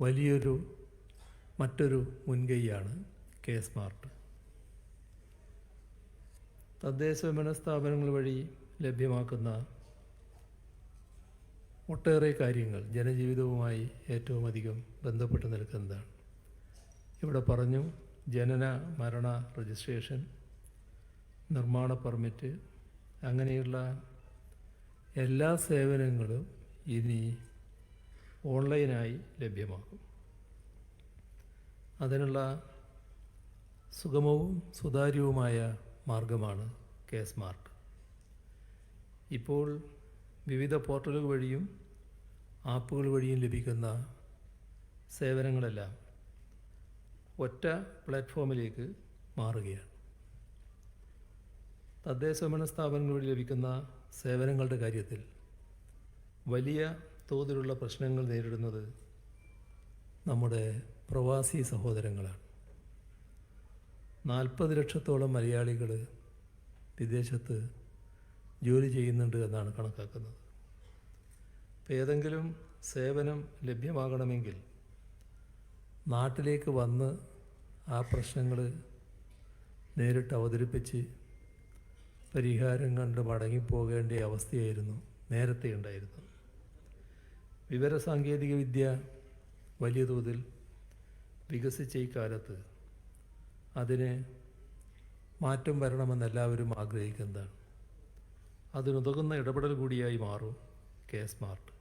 വലിയൊരു മറ്റൊരു മുൻകൈയാണ് K smart. തദ്ദേശഭരണ സ്ഥാപനങ്ങൾ വഴി ലഭ്യമാക്കുന്ന ഒട്ടേറെ കാര്യങ്ങൾ ജനജീവിതവുമായി ഏറ്റവും അധികം ബന്ധപ്പെട്ട് നിൽക്കുന്നതാണ്. ഇവിടെ പറഞ്ഞു, ജനന മരണ രജിസ്ട്രേഷൻ, നിർമ്മാണ പെർമിറ്റ്, അങ്ങനെയുള്ള എല്ലാ സേവനങ്ങളും ഇനി ഓൺലൈനായി ലഭ്യമാകും. അതിനുള്ള സുഗമവും സുതാര്യവുമായ മാർഗമാണ് കെ സ്മാർട്ട്. ഇപ്പോൾ വിവിധ പോർട്ടലുകൾ വഴിയും ആപ്പുകൾ വഴിയും ലഭിക്കുന്ന സേവനങ്ങളെല്ലാം ഒറ്റ പ്ലാറ്റ്ഫോമിലേക്ക് മാറുകയാണ്. തദ്ദേശഭരണ സ്ഥാപനങ്ങൾ വഴി ലഭിക്കുന്ന സേവനങ്ങളുടെ കാര്യത്തിൽ വലിയ തോതിലുള്ള പ്രശ്നങ്ങൾ നേരിടുന്നത് നമ്മുടെ പ്രവാസി സഹോദരങ്ങളാണ്. 40 ലക്ഷത്തോളം മലയാളികൾ വിദേശത്ത് ജോലി ചെയ്യുന്നുണ്ട് എന്നാണ് കണക്കാക്കുന്നത്. ഇപ്പോൾ ഏതെങ്കിലും സേവനം ലഭ്യമാകണമെങ്കിൽ നാട്ടിലേക്ക് വന്ന് ആ പ്രശ്നങ്ങൾ നേരിട്ട് അവതരിപ്പിച്ച് പരിഹാരം കണ്ട് മടങ്ങിപ്പോകേണ്ട അവസ്ഥയായിരുന്നു നേരത്തെ ഉണ്ടായിരുന്നത്. വിവരസാങ്കേതിക വിദ്യ വലിയ തോതിൽ വികസിച്ച ഈ കാലത്ത് അതിന് മാറ്റം വരണമെന്ന് എല്ലാവരും ആഗ്രഹിക്കുന്നതാണ്. അതിനുതകുന്ന ഇടപെടൽ കൂടിയായി മാറും കെ സ്മാർട്ട്.